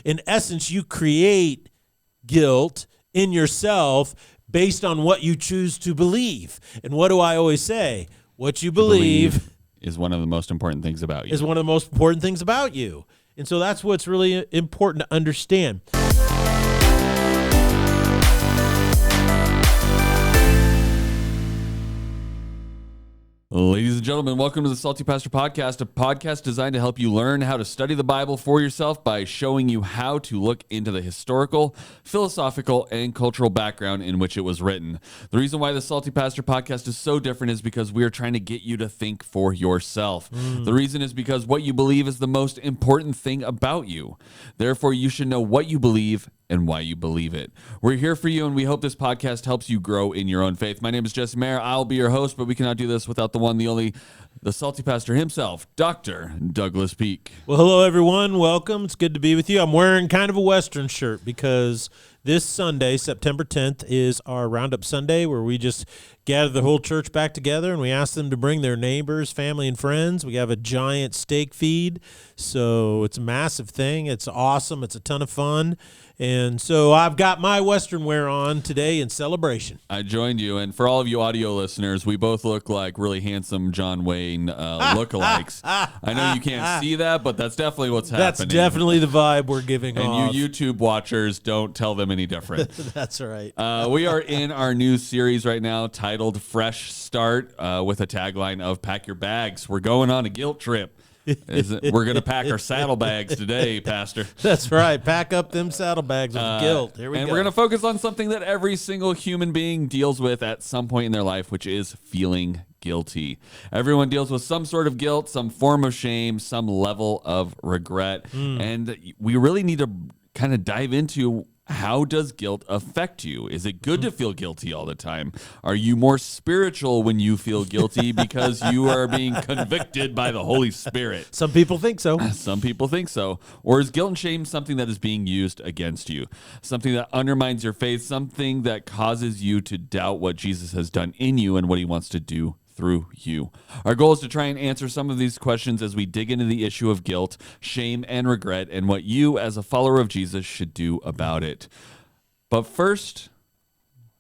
In essence, you create guilt in yourself based on what you choose to believe. And what do I always say? What you believe is one of the most important things about you. Is one of the most important things about you. And so that's what's really important to understand. Ladies and gentlemen, welcome to the Salty Pastor Podcast, a podcast designed to help you learn how to study the Bible for yourself by showing you how to look into the historical, philosophical, and cultural background in which it was written. The reason why the Salty Pastor Podcast is so different is because we are trying to get you to think for yourself. The reason is because what you believe is the most important thing about you. Therefore, you should know what you believe and why you believe it. We're here for you, and we hope this podcast helps you grow in your own faith. My name is Jesse Maher. I'll be your host, but we cannot do this without the one, the only, the Salty Pastor himself, Dr. Douglas Peake. Well, hello, everyone. Welcome. It's good to be with you. I'm wearing kind of a Western shirt because this Sunday, September 10th, is our Roundup Sunday, where we just gather the whole church back together, and we ask them to bring their neighbors, family, and friends. We have a giant steak feed, so it's a massive thing. It's awesome. It's a ton of fun. And so I've got my Western wear on today in celebration. I joined you, and for all of you audio listeners, we both look like really handsome John Wayne lookalikes. I know you can't see that, but that's definitely what's happening. That's definitely the vibe we're giving and off. And you YouTube watchers, don't tell them any different. That's right. We are in our new series right now titled Fresh Start with a tagline of Pack Your Bags. We're going on a guilt trip. We're going to pack our saddlebags today, Pastor. That's right. Pack up them saddlebags of guilt. Here we go. And we're going to focus on something that every single human being deals with at some point in their life, which is feeling guilty. Everyone deals with some sort of guilt, some form of shame, some level of regret. And we really need to kind of dive into, how does guilt affect you? Is it good to feel guilty all the time? Are you more spiritual when you feel guilty because you are being convicted by the Holy Spirit? Some people think so. Some people think so. Or is guilt and shame something that is being used against you? Something that undermines your faith, something that causes you to doubt what Jesus has done in you and what he wants to do through you. Our goal is to try and answer some of these questions as we dig into the issue of guilt, shame, and regret, and what you as a follower of Jesus should do about it. But first,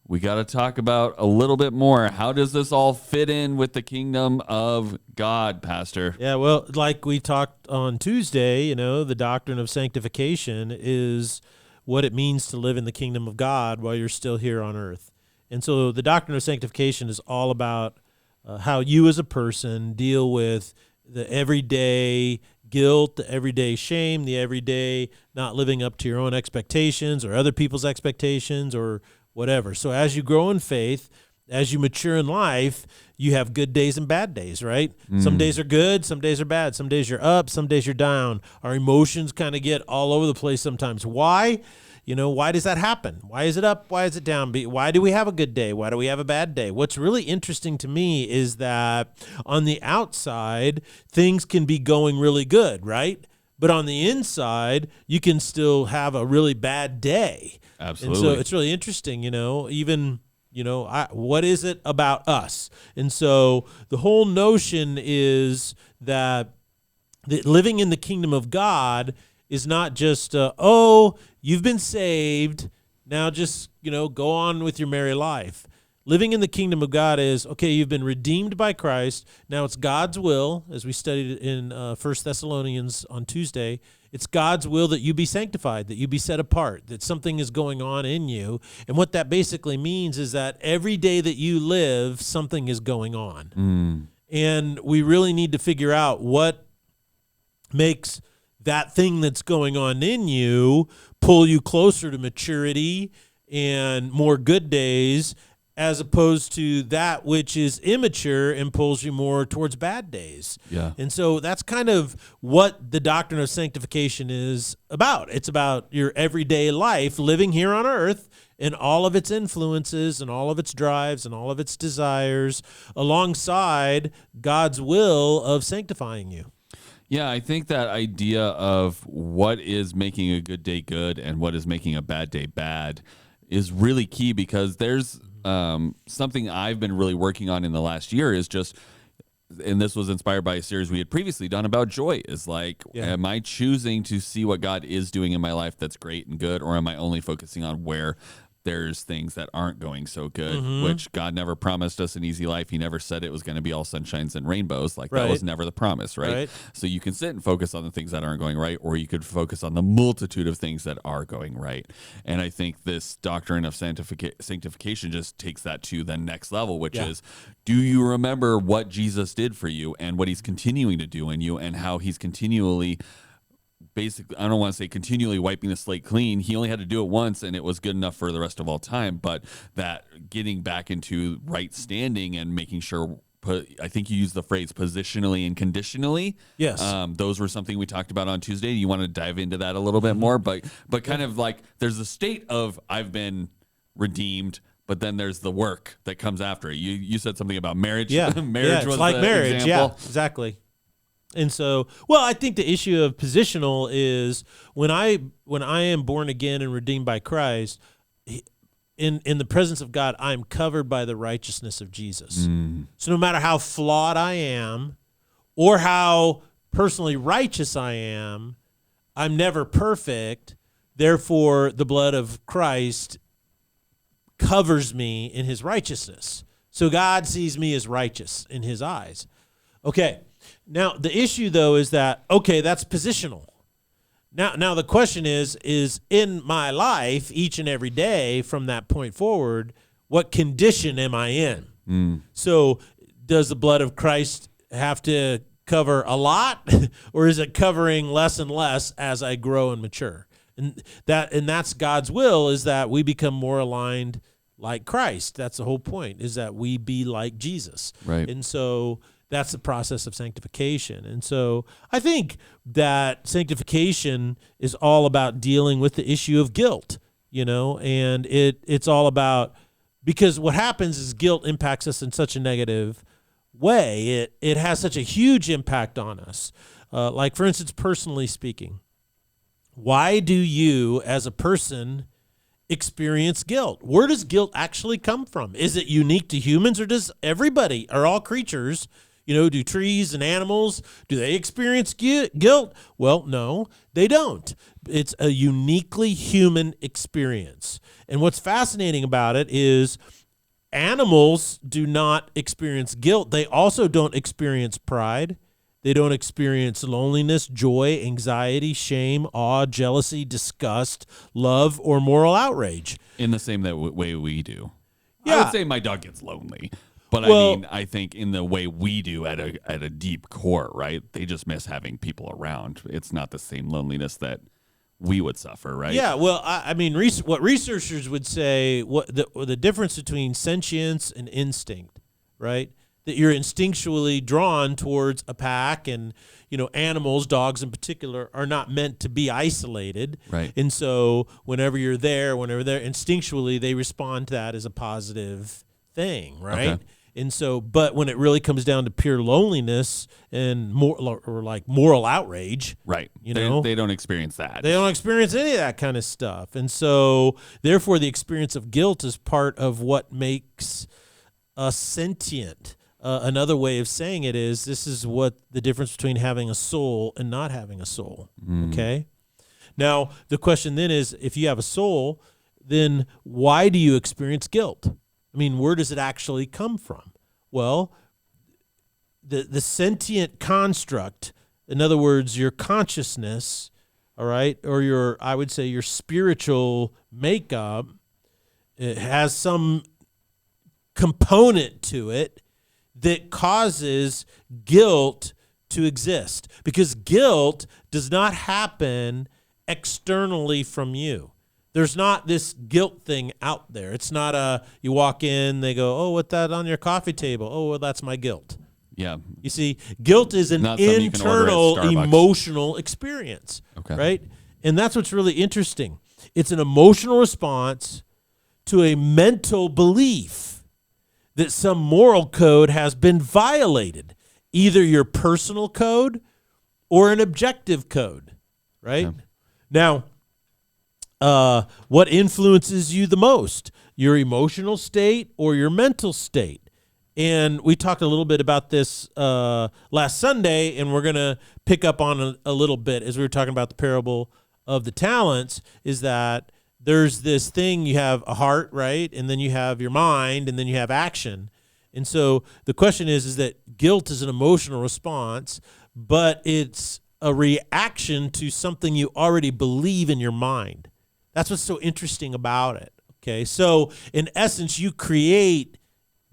we got to talk about a little bit more. How does this all fit in with the kingdom of God, Pastor? Yeah, well, like we talked on Tuesday, the doctrine of sanctification is what it means to live in the kingdom of God while you're still here on earth. And so the doctrine of sanctification is all about how you as a person deal with the everyday guilt, the everyday shame, the everyday not living up to your own expectations or other people's expectations or whatever. So as you grow in faith, as you mature in life, you have good days and bad days, right? Some days are good, some days are bad. Some days you're up, some days you're down. Our emotions kind of get all over the place sometimes. Why? Why does that happen? Why is it up? Why is it down? Why do we have a good day? Why do we have a bad day? What's really interesting to me is that on the outside, things can be going really good, right? But on the inside, you can still have a really bad day. Absolutely. And so it's really interesting, what is it about us? And so the whole notion is that living in the kingdom of God is not just, you've been saved, now just, go on with your merry life. Living in the kingdom of God is, okay, you've been redeemed by Christ. Now it's God's will, as we studied in 1 Thessalonians on Tuesday. It's God's will that you be sanctified, that you be set apart, that something is going on in you. And what that basically means is that every day that you live, something is going on. And we really need to figure out what makes that thing that's going on in you pull you closer to maturity and more good days, as opposed to that which is immature and pulls you more towards bad days. Yeah. And so that's kind of what the doctrine of sanctification is about. It's about your everyday life, living here on earth, and all of its influences and all of its drives and all of its desires, alongside God's will of sanctifying you. Yeah, I think that idea of what is making a good day good and what is making a bad day bad is really key, because there's something I've been really working on in the last year is just and this was inspired by a series we had previously done about joy, is like, am I choosing to see what God is doing in my life that's great and good, or am I only focusing on where there's things that aren't going so good, which God never promised us an easy life. He never said it was going to be all sunshines and rainbows. Like that was never the promise, right? So you can sit and focus on the things that aren't going right, or you could focus on the multitude of things that are going right. And I think this doctrine of sanctification just takes that to the next level, which is, do you remember what Jesus did for you and what he's continuing to do in you, and how he's continually, basically, I don't want to say continually wiping the slate clean. He only had to do it once, and it was good enough for the rest of all time. But that getting back into right standing and making sure, I think you used the phrase positionally and conditionally. Yes. Those were something we talked about on Tuesday. You want to dive into that a little bit more? But kind of like, there's a state of I've been redeemed, but then there's the work that comes after it. You said something about marriage. Yeah. Marriage was like the marriage. example. Yeah, exactly. And so, well, I think the issue of positional is when I am born again and redeemed by Christ, in the presence of God, I'm covered by the righteousness of Jesus. So no matter how flawed I am or how personally righteous I am, I'm never perfect. Therefore, the blood of Christ covers me in his righteousness. So God sees me as righteous in his eyes. Okay. Now, the issue, though, is that, okay, that's positional. Now the question is in my life, each and every day from that point forward, what condition am I in? So does the blood of Christ have to cover a lot, or is it covering less and less as I grow and mature? And that's God's will, is that we become more aligned like Christ. That's the whole point, is that we be like Jesus. Right. And so that's the process of sanctification. And so I think that sanctification is all about dealing with the issue of guilt, and it's all about, because what happens is guilt impacts us in such a negative way. It has such a huge impact on us. Like, for instance, personally speaking, why do you as a person experience guilt? Where does guilt actually come from? Is it unique to humans, or does everybody, or all creatures, do trees and animals, do they experience guilt? Well, no, they don't. It's a uniquely human experience. And what's fascinating about it is animals do not experience guilt. They also don't experience pride. They don't experience loneliness, joy, anxiety, shame, awe, jealousy, disgust, love, or moral outrage. In the same way we do. Yeah. I would say my dog gets lonely. But I think in the way we do at a deep core, right? They just miss having people around. It's not the same loneliness that we would suffer, right? Yeah, well, I mean, what researchers would say, what the difference between sentience and instinct, right? That you're instinctually drawn towards a pack, and animals, dogs in particular, are not meant to be isolated, right? And so whenever they're instinctually, they respond to that as a positive thing, right? Okay. And so, but when it really comes down to pure loneliness and like moral outrage, right? They don't experience that. They don't experience any of that kind of stuff. And so, therefore, the experience of guilt is part of what makes us sentient. Another way of saying it is, this is what the difference between having a soul and not having a soul. Okay. Now, the question then is, if you have a soul, then why do you experience guilt? I mean, where does it actually come from? Well, the sentient construct, in other words, your consciousness, all right, or I would say your spiritual makeup, it has some component to it that causes guilt to exist, because guilt does not happen externally from you. There's not this guilt thing out there. It's not you walk in, they go, oh, what's that on your coffee table? Oh, well, that's my guilt. Yeah. You see, guilt is an internal emotional experience, right? And that's what's really interesting. It's an emotional response to a mental belief that some moral code has been violated, either your personal code or an objective code, right? Now, what influences you the most, your emotional state or your mental state? And we talked a little bit about this last Sunday, and we're going to pick up on a little bit as we were talking about the parable of the talents, is that there's this thing, you have a heart, right? And then you have your mind, and then you have action. And so the question is that guilt is an emotional response, but it's a reaction to something you already believe in your mind. That's what's so interesting about it. Okay, so in essence, you create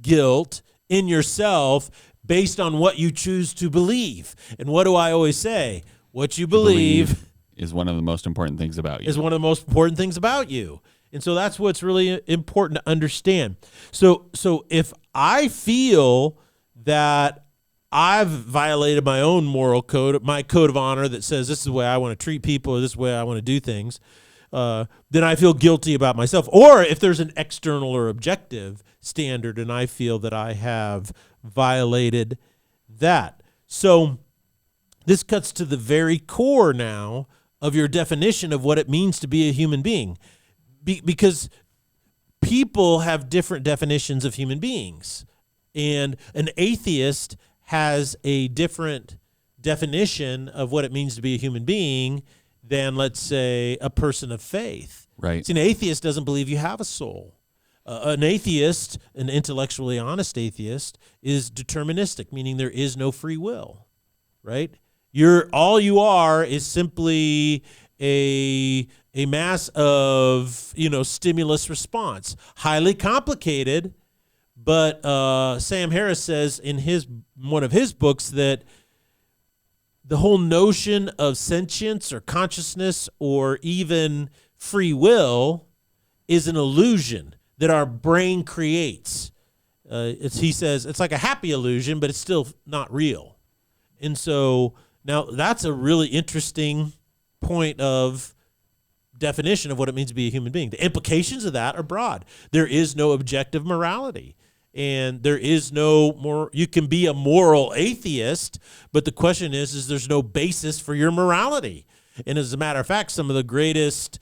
guilt in yourself based on what you choose to believe. And what do I always say? What you believe is one of the most important things about you. Is one of the most important things about you. And so that's what's really important to understand. So if I feel that I've violated my own moral code, my code of honor that says this is the way I want to treat people or this is the way I want to do things, then I feel guilty about myself. Or if there's an external or objective standard and I feel that I have violated that. So this cuts to the very core now of your definition of what it means to be a human being. Because people have different definitions of human beings. And an atheist has a different definition of what it means to be a human being than, let's say, a person of faith. Right. See, an atheist doesn't believe you have a soul. An atheist, an intellectually honest atheist, is deterministic, meaning there is no free will, right? All you are is simply a mass of, stimulus response. Highly complicated, but Sam Harris says in one of his books that the whole notion of sentience or consciousness or even free will is an illusion that our brain creates. He says it's like a happy illusion, but it's still not real. And so now that's a really interesting point of definition of what it means to be a human being. The implications of that are broad. There is no objective morality. And there is no more, you can be a moral atheist, but the question is there's no basis for your morality. And as a matter of fact, some of the greatest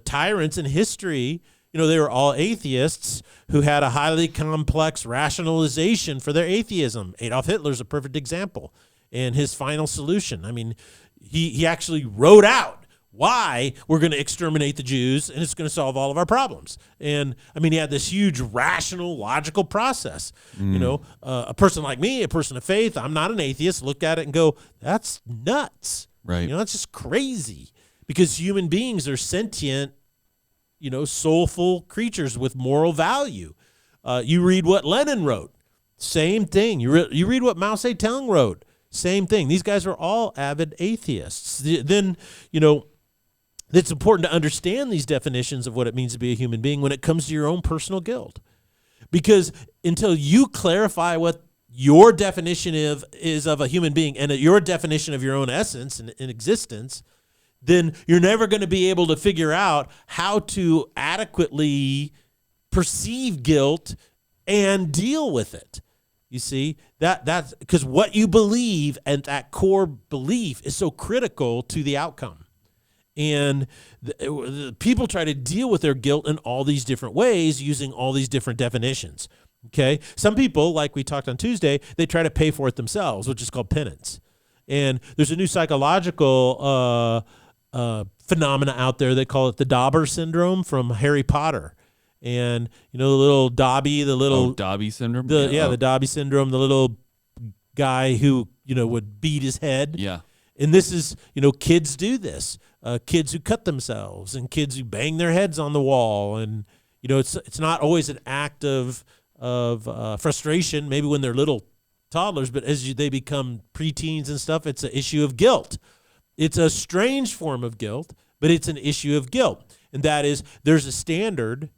tyrants in history, they were all atheists who had a highly complex rationalization for their atheism. Adolf Hitler's a perfect example. And his final solution, he actually wrote out why we're going to exterminate the Jews, and it's going to solve all of our problems. And, he had this huge rational, logical process. A person like me, a person of faith, I'm not an atheist, look at it and go, that's nuts. Right. That's just crazy. Because human beings are sentient, soulful creatures with moral value. You read what Lenin wrote, same thing. You read what Mao Zedong wrote, same thing. These guys are all avid atheists. Then, it's important to understand these definitions of what it means to be a human being when it comes to your own personal guilt. Because until you clarify what your definition is of a human being and your definition of your own essence and existence, then you're never going to be able to figure out how to adequately perceive guilt and deal with it. You see, that's because what you believe and that core belief is so critical to the outcome. And the people try to deal with their guilt in all these different ways using all these different definitions. Okay, some people, like we talked on Tuesday, they try to pay for it themselves, which is called penance. And there's a new psychological phenomena out there. They call it the Dobby Syndrome from Harry Potter. And the little Dobby, Dobby Syndrome. The Dobby Syndrome, the little guy who would beat his head. Yeah. And this is kids do this. Kids who cut themselves and kids who bang their heads on the wall, and it's not always an act of frustration. Maybe when they're little toddlers, but as they become preteens and stuff, it's an issue of guilt. It's a strange form of guilt, but it's an issue of guilt, and that is there's a standard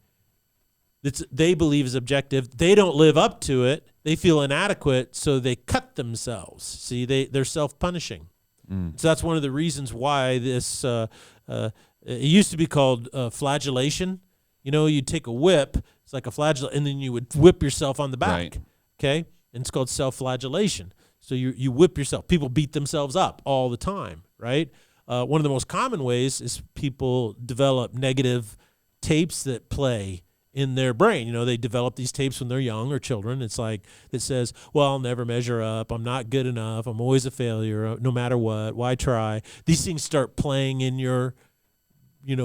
that they believe is objective. They don't live up to it. They feel inadequate, so they cut themselves. See, they're self-punishing. So that's one of the reasons why this, it used to be called flagellation. You'd take a whip, it's like a flagellate, and then you would whip yourself on the back, right. Okay? And it's called self-flagellation. So you whip yourself. People beat themselves up all the time, right? One of the most common ways is people develop negative tapes that play in their brain. They develop these tapes when they're young or children. It's like that says, well, I'll never measure up. I'm not good enough. I'm always a failure no matter what. Why try? These things start playing in your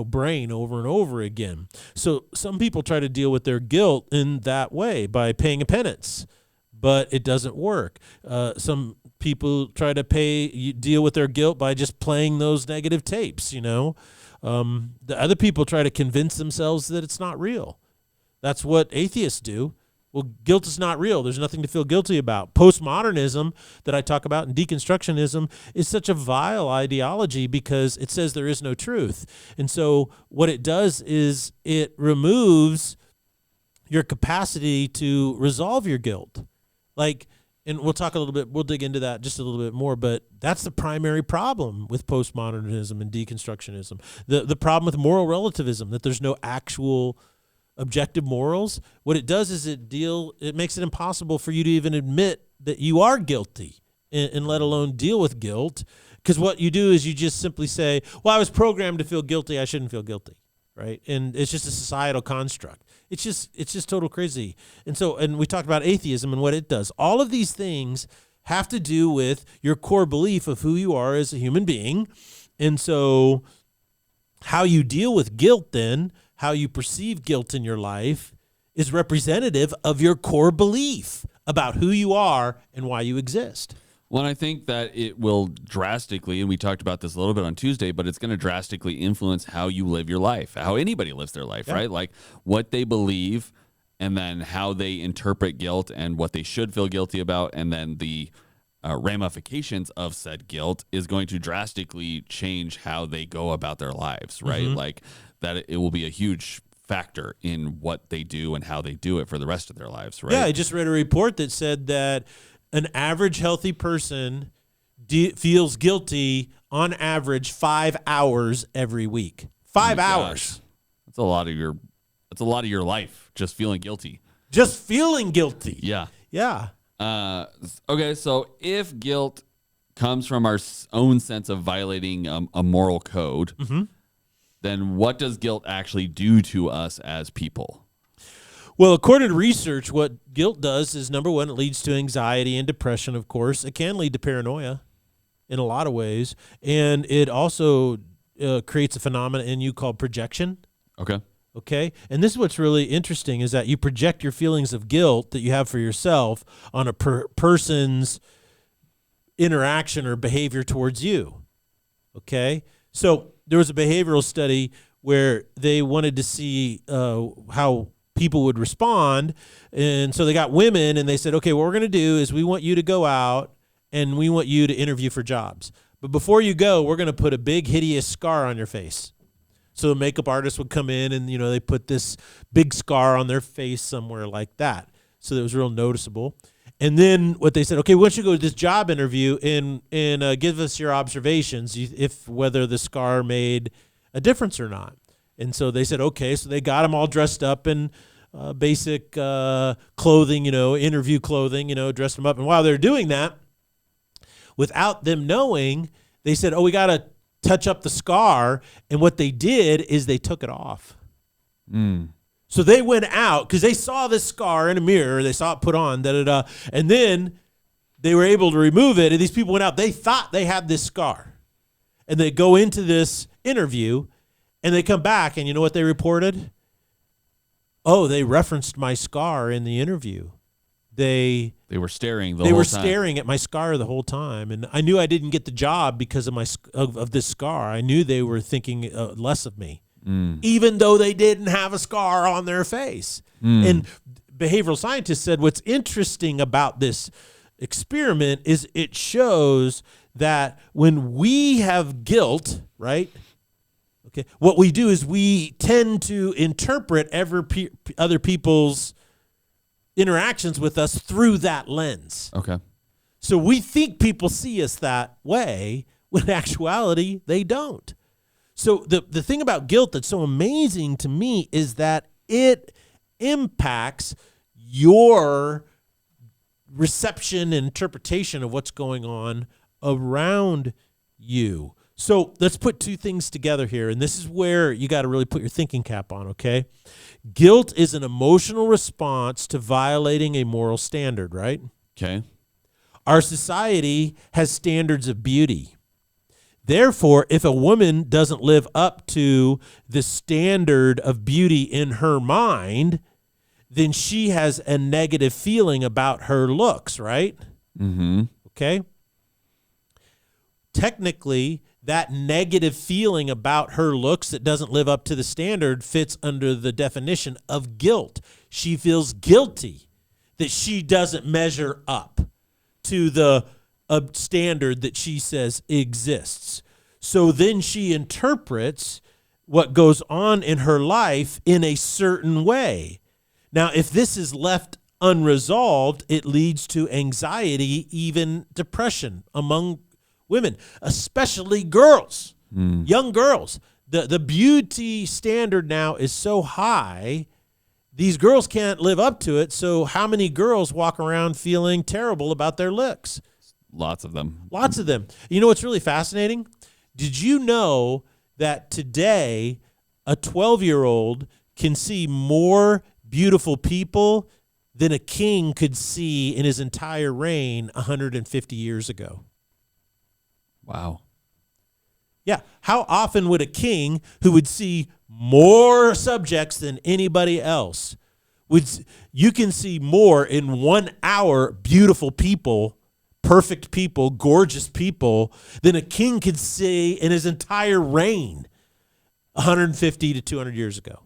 brain over and over again. So some people try to deal with their guilt in that way by paying a penance, but it doesn't work. Some people try to deal with their guilt by just playing those negative tapes. The other people try to convince themselves that it's not real. That's what atheists do. Well, guilt is not real. There's nothing to feel guilty about. Postmodernism that I talk about and deconstructionism is such a vile ideology because it says there is no truth. And so what it does is it removes your capacity to resolve your guilt. And we'll talk a little bit, we'll dig into that just a little bit more, but that's the primary problem with postmodernism and deconstructionism. The problem with moral relativism, that there's no actual objective morals. What it does is it makes it impossible for you to even admit that you are guilty and let alone deal with guilt. Because what you do is you just simply say, well, I was programmed to feel guilty. I shouldn't feel guilty. Right. And it's just a societal construct. It's just total crazy. And we talked about atheism and what it does. All of these things have to do with your core belief of who you are as a human being. And so how you deal with guilt then, how you perceive guilt in your life is representative of your core belief about who you are and why you exist. Well, I think that it will drastically, and we talked about this a little bit on Tuesday, but it's going to drastically influence how you live your life, how anybody lives their life, right? Like what they believe and then how they interpret guilt and what they should feel guilty about, and then the ramifications of said guilt is going to drastically change how they go about their lives, right? Mm-hmm. Like that it will be a huge factor in what they do and how they do it for the rest of their lives, right? Yeah, I just read a report that said that an average healthy person feels guilty on average 5 hours every week. 5 hours. Gosh. That's a lot of your life just feeling guilty. Just feeling guilty. Yeah. Yeah. Okay, so if guilt comes from our own sense of violating a moral code, mm-hmm. then what does guilt actually do to us as people? Well, according to research, what guilt does is, number one, it leads to anxiety and depression, of course. It can lead to paranoia in a lot of ways. And it also creates a phenomenon in you called projection. Okay. And this is what's really interesting is that you project your feelings of guilt that you have for yourself on a person's interaction or behavior towards you. Okay. So there was a behavioral study where they wanted to see how people would respond. And so they got women and they said, okay, what we're going to do is we want you to go out and we want you to interview for jobs. But before you go, we're going to put a big hideous scar on your face. So the makeup artist would come in and, they put this big scar on their face somewhere like that. So it was real noticeable. And then what they said, okay, why don't you go to this job interview and give us your observations if whether the scar made a difference or not. And so they said, okay. So they got them all dressed up in basic clothing, interview clothing, dressed them up. And while they're doing that, without them knowing, they said, oh, we got to touch up the scar. And what they did is they took it off. So they went out because they saw this scar in a mirror. They saw it put on, and then they were able to remove it. And these people went out. They thought they had this scar. And they go into this interview, and they come back, and you know what they reported? Oh, they referenced my scar in the interview. They were staring the whole time. They were staring at my scar the whole time, and I knew I didn't get the job because of this scar. I knew they were thinking less of me, even though they didn't have a scar on their face. And behavioral scientists said what's interesting about this experiment is it shows that when we have guilt, right? Okay, what we do is we tend to interpret other people's interactions with us through that lens. Okay. So we think people see us that way, when in actuality, they don't. So the thing about guilt that's so amazing to me is that it impacts your reception and interpretation of what's going on around you. So let's put two things together here, and this is where you got to really put your thinking cap on, okay? Guilt is an emotional response to violating a moral standard, right? Okay. Our society has standards of beauty. Therefore, if a woman doesn't live up to the standard of beauty in her mind, then she has a negative feeling about her looks, right? Mm-hmm. Okay? Technically, that negative feeling about her looks that doesn't live up to the standard fits under the definition of guilt. She feels guilty that she doesn't measure up to the standard that she says exists. So then she interprets what goes on in her life in a certain way. Now, if this is left unresolved, it leads to anxiety, even depression among women, especially girls, young girls. The beauty standard now is so high, these girls can't live up to it. So how many girls walk around feeling terrible about their looks? Lots of them. Lots of them. You know what's really fascinating? Did you know that today a 12-year-old can see more beautiful people than a king could see in his entire reign 150 years ago? Wow. Yeah. How often would a king who would see more subjects than anybody else, you can see more in 1 hour beautiful people, perfect people, gorgeous people than a king could see in his entire reign 150 to 200 years ago.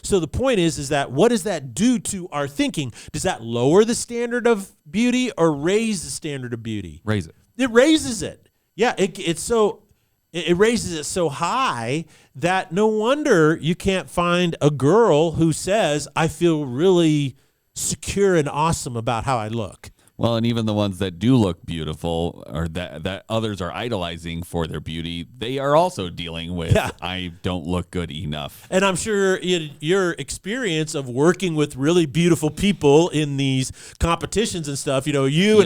So the point is that what does that do to our thinking? Does that lower the standard of beauty or raise the standard of beauty? Raise it. It raises it. Yeah, it raises it so high that no wonder you can't find a girl who says, I feel really secure and awesome about how I look. Well, and even the ones that do look beautiful or that others are idolizing for their beauty, they are also dealing with, I don't look good enough. And I'm sure your experience of working with really beautiful people in these competitions and stuff, and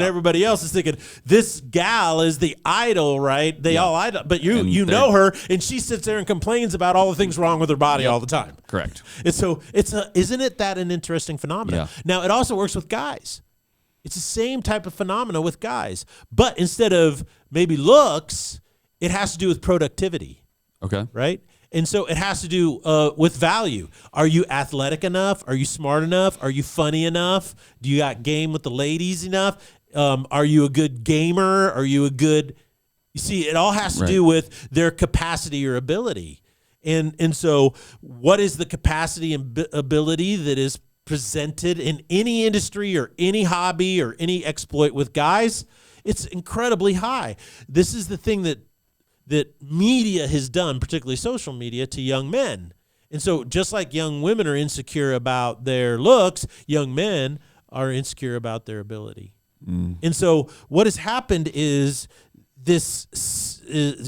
everybody else is thinking, this gal is the idol, right? They all idol, but you know her, and she sits there and complains about all the things wrong with her body all the time. Correct. And so isn't it that an interesting phenomenon? Yeah. Now, it also works with guys. It's the same type of phenomena with guys. But instead of maybe looks, it has to do with productivity. Okay. Right? And so it has to do with value. Are you athletic enough? Are you smart enough? Are you funny enough? Do you got game with the ladies enough? Are you a good gamer? Are you a good... You see, it all has to do with their capacity or ability. And so what is the capacity and ability that is presented in any industry or any hobby or any exploit with guys? It's incredibly high. This is the thing that media has done, particularly social media, to young men. And so just like young women are insecure about their looks, young men are insecure about their ability. And so what has happened is this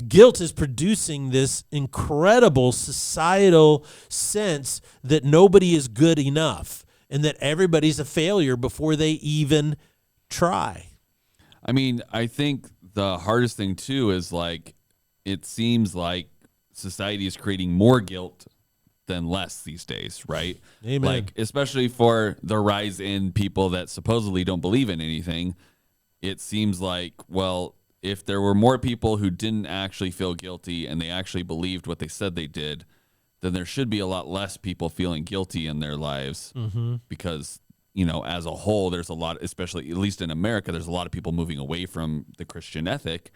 guilt is producing this incredible societal sense that nobody is good enough and that everybody's a failure before they even try. I mean, I think the hardest thing, too, is it seems like society is creating more guilt than less these days, right? Amen. Especially for the rise in people that supposedly don't believe in anything. It seems like, well, if there were more people who didn't actually feel guilty and they actually believed what they said they did, then there should be a lot less people feeling guilty in their lives because, as a whole, there's a lot, especially at least in America, there's a lot of people moving away from the Christian ethic.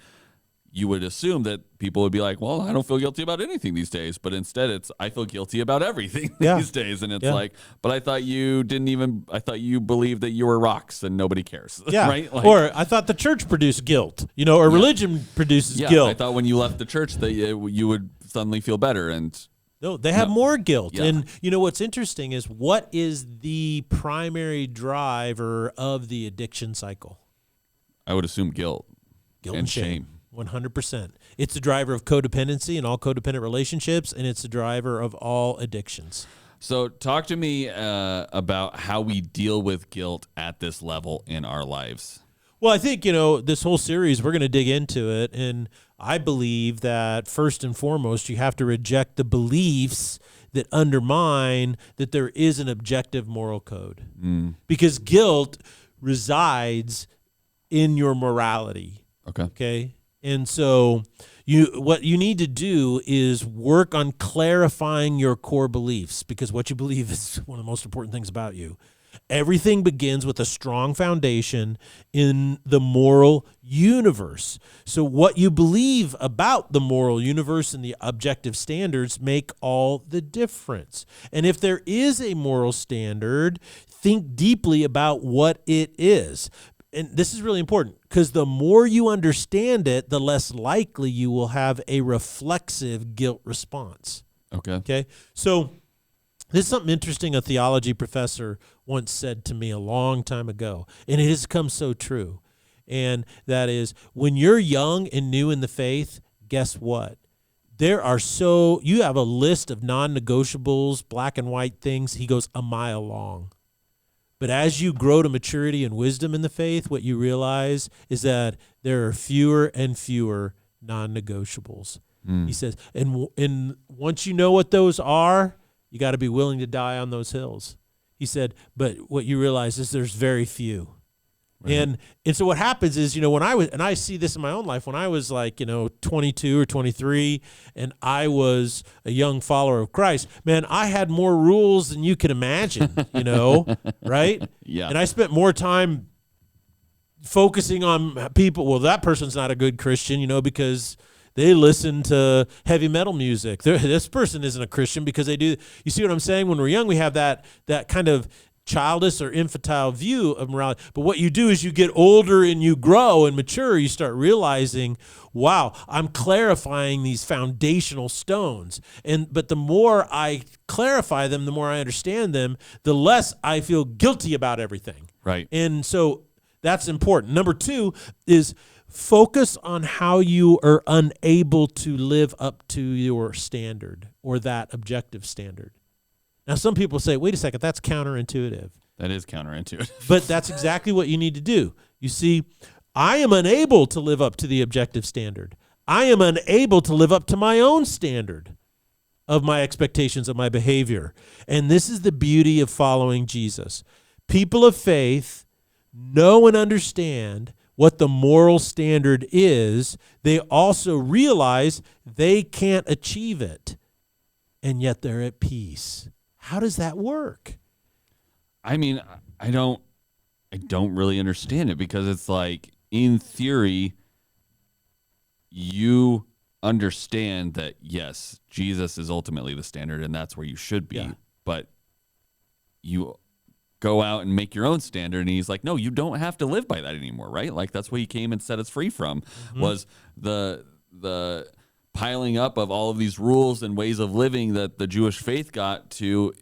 You would assume that people would be like, well, I don't feel guilty about anything these days. But instead it's, I feel guilty about everything these days. And it's but I thought you I thought you believed that you were rocks and nobody cares. Yeah. Right? Or I thought the church produced guilt, or religion produces guilt. I thought when you left the church that you would suddenly feel better. And no, they have more guilt. Yeah. And what's interesting is what is the primary driver of the addiction cycle? I would assume guilt and shame. 100%. It's the driver of codependency and all codependent relationships, and it's the driver of all addictions. So talk to me about how we deal with guilt at this level in our lives. Well, I think, this whole series, we're going to dig into it. And I believe that first and foremost, you have to reject the beliefs that undermine that there is an objective moral code. Because guilt resides in your morality. Okay. And so what you need to do is work on clarifying your core beliefs, because what you believe is one of the most important things about you. Everything begins with a strong foundation in the moral universe. So what you believe about the moral universe and the objective standards make all the difference. And if there is a moral standard, think deeply about what it is. And this is really important, because the more you understand it, the less likely you will have a reflexive guilt response. Okay. So this is something interesting a theology professor once said to me a long time ago, and it has come so true. And that is, when you're young and new in the faith, guess what? You have a list of non-negotiables, black and white things, he goes, a mile long. But as you grow to maturity and wisdom in the faith, what you realize is that there are fewer and fewer non-negotiables. He says, and once you know what those are, you got to be willing to die on those hills. He said, but what you realize is there's very few. Right. And so what happens is, when I see this in my own life, when I was 22 or 23 and I was a young follower of Christ, man, I had more rules than you can imagine, right? Yeah. And I spent more time focusing on people. Well, that person's not a good Christian, because they listen to heavy metal music. This person isn't a Christian because they do. You see what I'm saying? When we're young, we have that kind of childish or infantile view of morality. But what you do is you get older and you grow and mature. You start realizing, wow, I'm clarifying these foundational stones. But the more I clarify them, the more I understand them, the less I feel guilty about everything. Right. And so that's important. Number 2 is focus on how you are unable to live up to your standard or that objective standard. Now, some people say, wait a second, that's counterintuitive. That is counterintuitive. But that's exactly what you need to do. You see, I am unable to live up to the objective standard. I am unable to live up to my own standard of my expectations of my behavior. And this is the beauty of following Jesus. People of faith know and understand what the moral standard is. They also realize they can't achieve it, and yet they're at peace. How does that work? I mean, I don't really understand it, because it's like, in theory, you understand that, yes, Jesus is ultimately the standard and that's where you should be, but you go out and make your own standard, and he's like, no, you don't have to live by that anymore, right? Like, that's what he came and set us free from, was the piling up of all of these rules and ways of living that the Jewish faith got to.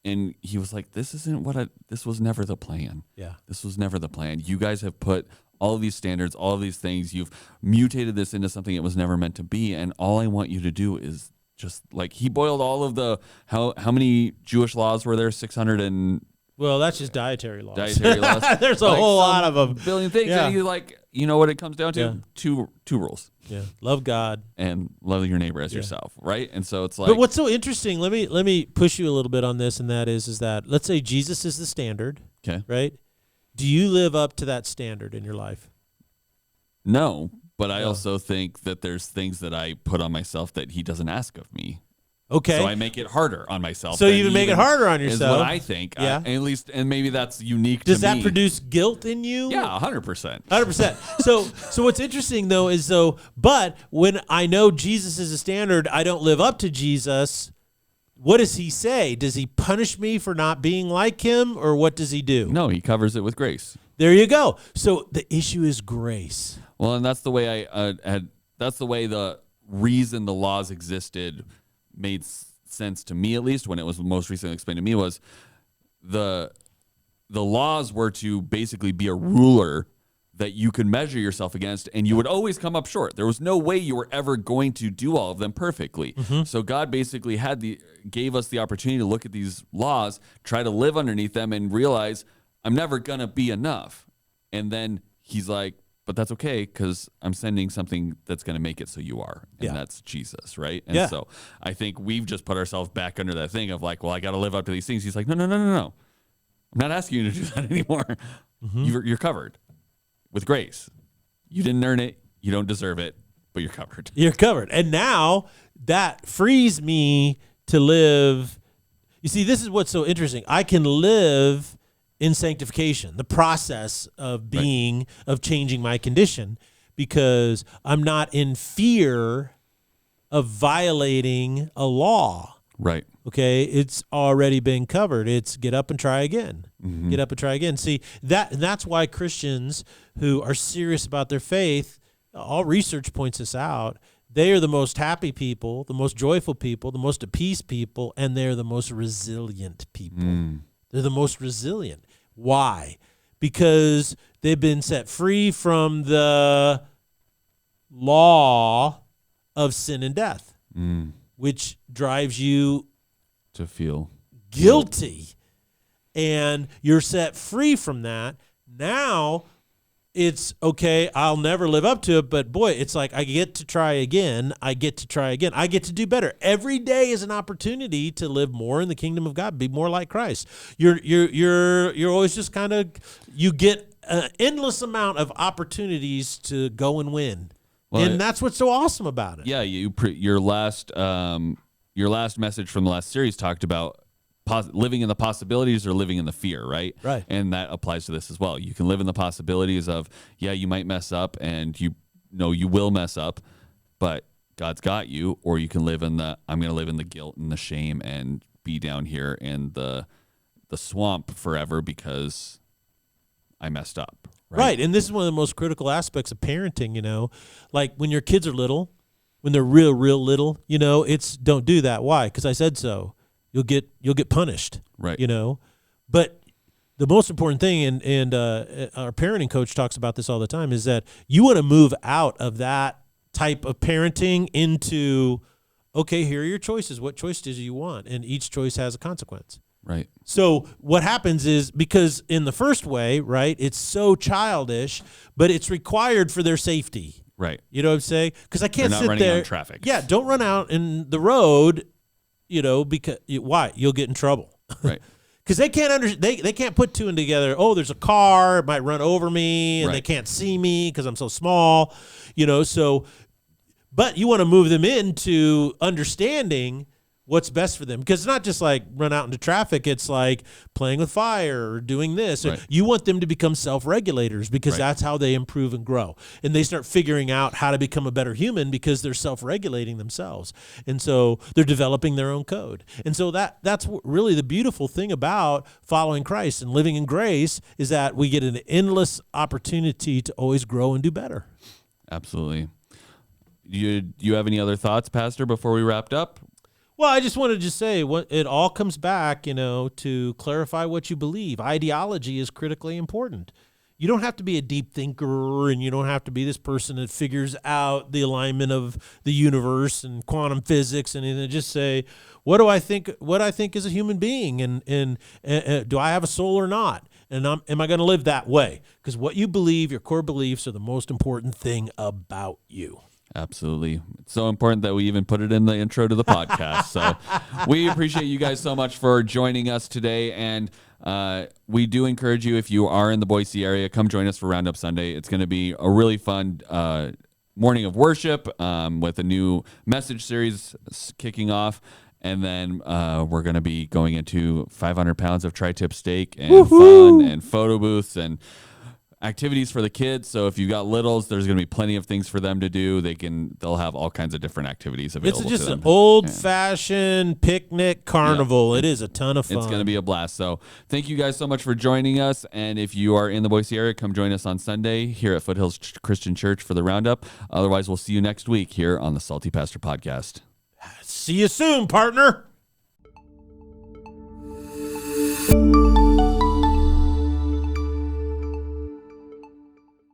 And he was like, this was never the plan. Yeah. This was never the plan. You guys have put all of these standards, all of these things, you've mutated this into something it was never meant to be. And all I want you to do is just, like, he boiled all of the, how many Jewish laws were there? 600 and... Well, that's just dietary laws. Dietary laws. There's a whole lot of them. Billion things. Yeah. And you know what it comes down to? Yeah. Two rules. Yeah. Love God. And love your neighbor as yourself, right? And so it's like... But what's so interesting, let me push you a little bit on this, and that is that, let's say Jesus is the standard, right? Do you live up to that standard in your life? No, but I also think that there's things that I put on myself that he doesn't ask of me. Okay. So I make it harder on myself. So you even make it harder on yourself. Is what I think. Yeah. At least, and maybe that's unique to me. Does that produce guilt in you? Yeah, 100%. 100%. So what's interesting, though, is but when I know Jesus is a standard, I don't live up to Jesus, what does he say? Does he punish me for not being like him, or what does he do? No, he covers it with grace. There you go. So the issue is grace. Well, and that's the way that's the way the reason the laws existed made sense to me, at least when it was most recently explained to me, was the laws were to basically be a ruler that you could measure yourself against, and you would always come up short. There was no way you were ever going to do all of them perfectly. So God basically gave us the opportunity to look at these laws, try to live underneath them, and realize I'm never gonna be enough. And then he's like, but that's okay because I'm sending something that's going to make it so you are. And that's Jesus, right? And so I think we've just put ourselves back under that thing of like, well, I got to live up to these things. He's like, no. I'm not asking you to do that anymore. You're covered with grace. You didn't earn it. You don't deserve it, but you're covered. You're covered. And now that frees me to live. You see, this is what's so interesting. I can live in sanctification, the process of being, of changing my condition, because I'm not in fear of violating a law. Right. Okay, it's already been covered. It's get up and try again. Get up and try again. See, that's why Christians who are serious about their faith, all research points this out, they are the most happy people, the most joyful people, the most at peace people, and they're the most resilient people. They're the most resilient. Why? Because they've been set free from the law of sin and death, which drives you to feel guilty. And you're set free from that. Now it's okay, I'll never live up to it, but boy, it's like I get to try again. I get to do better. Every day is an opportunity to live more in the kingdom of God, be more like Christ. You're always just kind of, you get an endless amount of opportunities to go and win. Well, and that's what's so awesome about it. Yeah, your last message from the last series talked about living in the possibilities or living in the fear, right? Right. And that applies to this as well. You can live in the possibilities of, you might mess up, and you will mess up, but God's got you. Or you can live in I'm going to live in the guilt and the shame and be down here in the swamp forever because I messed up. Right. And this is one of the most critical aspects of parenting, like when your kids are little, when they're real little, it's don't do that. Why? Because I said so. You'll get punished, right? But the most important thing, and our parenting coach talks about this all the time, is that you want to move out of that type of parenting into, okay, here are your choices. What choice do you want? And each choice has a consequence. Right. So what happens is, because in the first way, right, it's so childish, but it's required for their safety. Right. You know what I'm saying? Because I can't sit there. On traffic. Yeah, don't run out in the road. Because why? You'll get in trouble. Right. Because they can't they can't put two and together. Oh, there's a car, it might run over me, and they can't see me because I'm so small. So, but you want to move them into understanding what's best for them, because it's not just like run out into traffic. It's like playing with fire or doing this. Right. You want them to become self-regulators, because that's how they improve and grow. And they start figuring out how to become a better human because they're self-regulating themselves. And so they're developing their own code. And so that's really the beautiful thing about following Christ and living in grace, is that we get an endless opportunity to always grow and do better. Absolutely. You have any other thoughts, Pastor, before we wrapped up? Well, I just wanted to say, it all comes back, to clarify what you believe. Ideology is critically important. You don't have to be a deep thinker, and you don't have to be this person that figures out the alignment of the universe and quantum physics, and then just say, what do I think? What I think as a human being, and do I have a soul or not? And am I going to live that way? Because what you believe, your core beliefs, are the most important thing about you. Absolutely. It's so important that we even put it in the intro to the podcast. So we appreciate you guys so much for joining us today. And we do encourage you, if you are in the Boise area, come join us for Roundup Sunday. It's going to be a really fun morning of worship with a new message series kicking off. And then we're going to be going into 500 pounds of tri-tip steak and fun and photo booths and activities for the kids. So if you got littles, there's going to be plenty of things for them to do. They'll have all kinds of different activities available. It's just to them. An old-fashioned picnic carnival. Yeah. It is a ton of fun. It's going to be a blast. So thank you guys so much for joining us. And if you are in the Boise area, come join us on Sunday here at Foothills Christian Church for the Roundup. Otherwise, we'll see you next week here on the Salty Pastor Podcast. See you soon, partner.